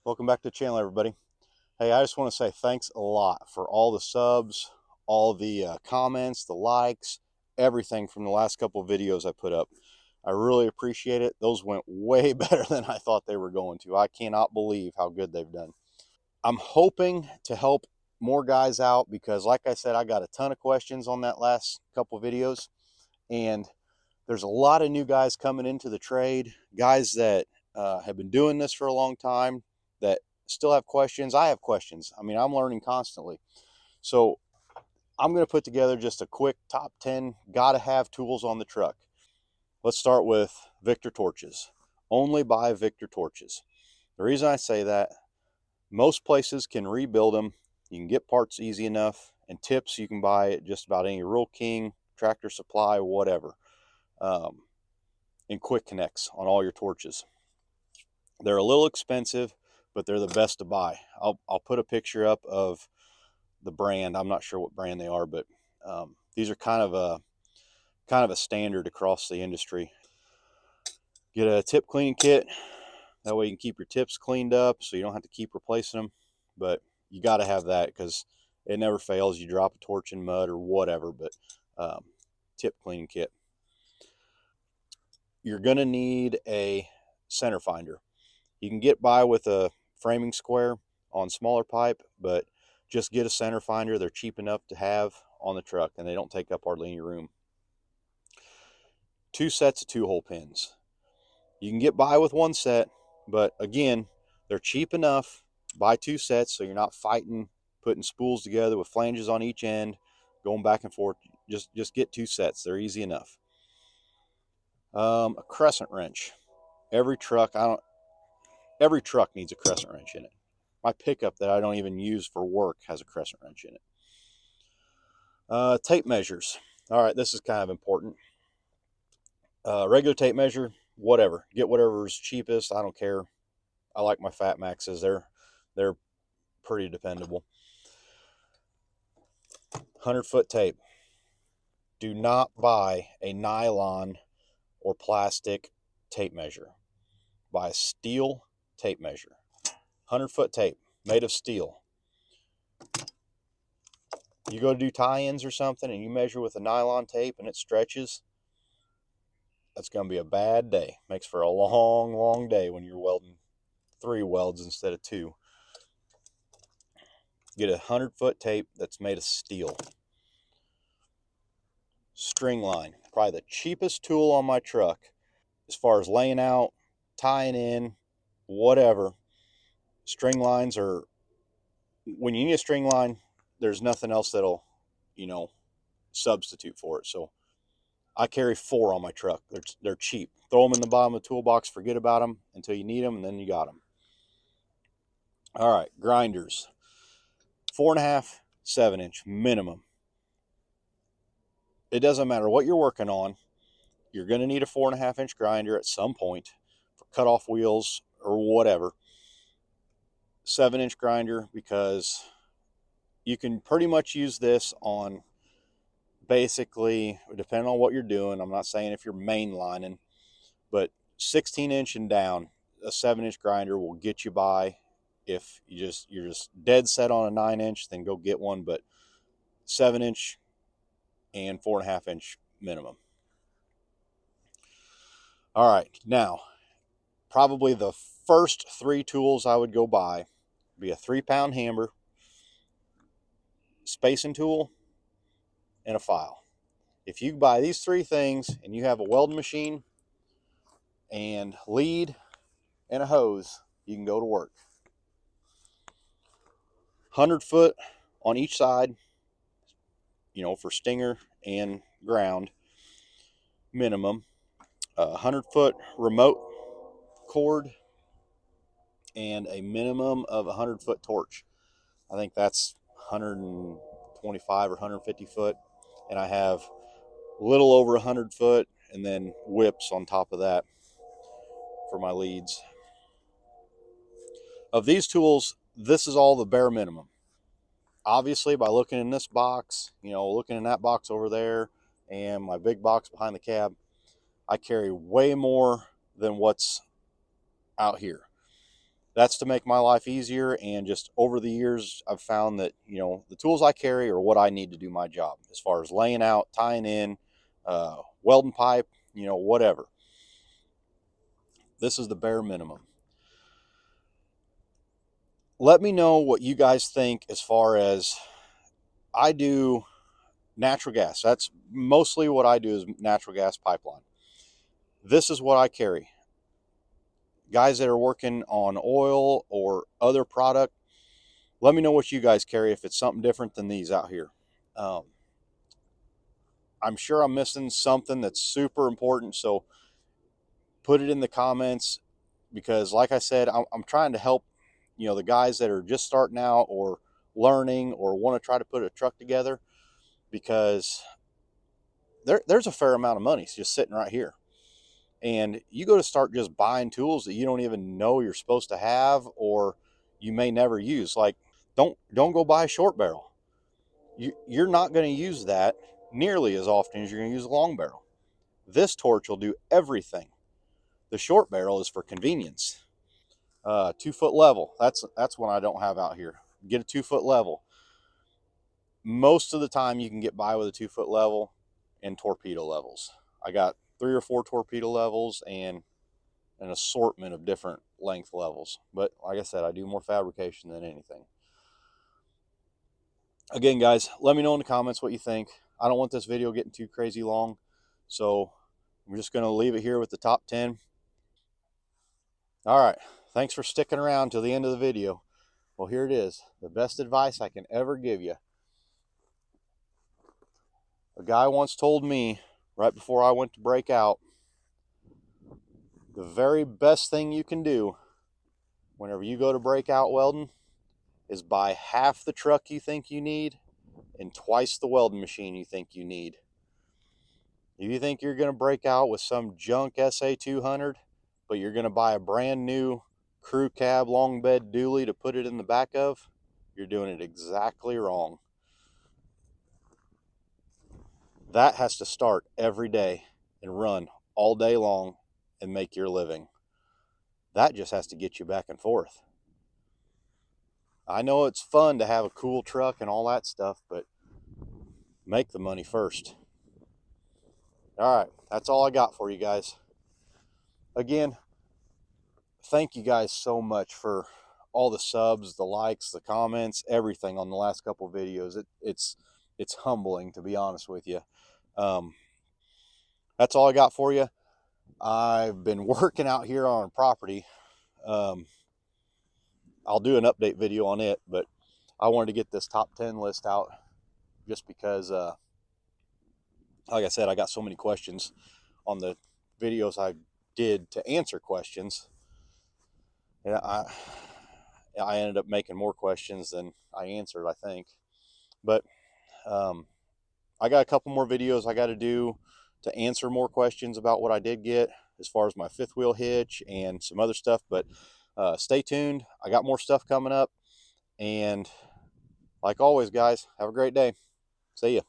Welcome back to the channel, everybody. Hey, I just want to say thanks a lot for all the subs, all the comments, the likes, everything from the last couple of videos I put up. I really appreciate it. Those went way better than I thought they were going to. I cannot believe how good they've done. I'm hoping to help more guys out because, like I said, I got a ton of questions on that last couple of videos, and there's a lot of new guys coming into the trade, guys that have been doing this for a long time that still have questions. I have questions. I mean, I'm learning constantly. So I'm going to put together just a quick top 10 gotta have tools on the truck. Let's start with Victor torches. Only buy Victor torches. The reason I say that, most places can rebuild them. You can get parts easy enough, and tips you can buy at just about any Rural King, Tractor Supply, whatever. And quick connects on all your torches. They're a little expensive, but they're the best to buy. I'll put a picture up of the brand. I'm not sure what brand they are, but these are kind of a standard across the industry. Get a tip cleaning kit. That way you can keep your tips cleaned up, so you don't have to keep replacing them. But you got to have that because it never fails. You drop a torch in mud or whatever, but tip cleaning kit. You're going to need a center finder. You can get by with a framing square on smaller pipe, but just get a center finder. They're cheap enough to have on the truck, and they don't take up hardly any room. 2 sets of 2-hole pins. You can get by with 1 set, but again, they're cheap enough. Buy 2 sets so you're not fighting, putting spools together with flanges on each end, going back and forth. Just get 2 sets. They're easy enough. A crescent wrench. Every truck needs a crescent wrench in it. My pickup that I don't even use for work has a crescent wrench in it. Tape measures. All right, this is kind of important. Regular tape measure, whatever. Get whatever's cheapest. I don't care. I like my Fat Maxes. They're pretty dependable. 100-foot tape. Do not buy a nylon or plastic tape measure. Buy a steel tape measure. 100-foot tape made of steel. You go to do tie-ins or something and you measure with a nylon tape and it stretches, that's going to be a bad day. Makes for a long, long day when you're welding 3 welds instead of 2. Get a 100-foot tape that's made of steel. String line. Probably the cheapest tool on my truck as far as laying out, tying in, whatever. String lines are, when you need a string line, there's nothing else that'll, substitute for it. So I carry 4 on my truck. They're cheap. Throw them in the bottom of the toolbox, forget about them until you need them, and then you got them. All right, grinders. 4.5, 7-inch minimum. It doesn't matter what you're working on. You're going to need a 4.5-inch grinder at some point for cutoff wheels or whatever. 7-inch grinder, because you can pretty much use this on basically, depending on what you're doing. I'm not saying if you're mainlining, but 16-inch and down, a 7-inch grinder will get you by. If you're just dead set on a 9-inch, then go get one. But 7-inch and 4.5-inch minimum. All right, now probably the first 3 tools I would go buy would be a 3-pound hammer, spacing tool, and a file. If you buy these 3 things and you have a welding machine and lead and a hose, you can go to work. 100-foot on each side, for stinger and ground minimum. 100-foot remote cord and a minimum of 100-foot torch. I think that's 125 or 150 foot, and I have a little over 100 foot and then whips on top of that for my leads. Of these tools, this is all the bare minimum. Obviously, by looking in this box, looking in that box over there, and my big box behind the cab, I carry way more than what's out here. That's to make my life easier. And just over the years, I've found that, you know, the tools I carry are what I need to do my job as far as laying out, tying in, welding pipe, you know, whatever. This is the bare minimum. Let me know what you guys think as far as I do natural gas. That's mostly what I do is natural gas pipeline. This is what I carry. Guys that are working on oil or other product, let me know what you guys carry if it's something different than these out here. Um, I'm sure I'm missing something that's super important, so put it in the comments because, like I said, I'm trying to help, you know, the guys that are just starting out or learning or want to try to put a truck together, because there's a fair amount of money just sitting right here. And you go to start just buying tools that you don't even know you're supposed to have or you may never use. Like, don't go buy a short barrel. You're not going to use that nearly as often as you're going to use a long barrel. This torch will do everything. The short barrel is for convenience. 2 foot level. That's one I don't have out here. Get a 2 foot level. Most of the time you can get by with a 2 foot level and torpedo levels. I got 3 or 4 torpedo levels and an assortment of different length levels. But like I said, I do more fabrication than anything. Again, guys, let me know in the comments what you think. I don't want this video getting too crazy long, so I'm just going to leave it here with the top 10. All right, thanks for sticking around till the end of the video. Well, here it is, the best advice I can ever give you. A guy once told me right before I went to break out, the very best thing you can do whenever you go to break out welding is buy half the truck you think you need and twice the welding machine you think you need. If you think you're going to break out with some junk SA200, but you're going to buy a brand new crew cab long bed dually to put it in the back of, you're doing it exactly wrong. That has to start every day and run all day long and make your living. That just has to get you back and forth. I know it's fun to have a cool truck and all that stuff, but make the money first. All right, that's all I got for you guys. Again, thank you guys so much for all the subs, the likes, the comments, everything on the last couple of videos. It's humbling, to be honest with you. That's all I got for you. I've been working out here on a property. I'll do an update video on it, but I wanted to get this top 10 list out just because, like I said, I got so many questions on the videos I did to answer questions. And I ended up making more questions than I answered, I think. But I got a couple more videos I got to do to answer more questions about what I did get as far as my fifth wheel hitch and some other stuff. But stay tuned. I got more stuff coming up. And like always, guys, have a great day. See ya.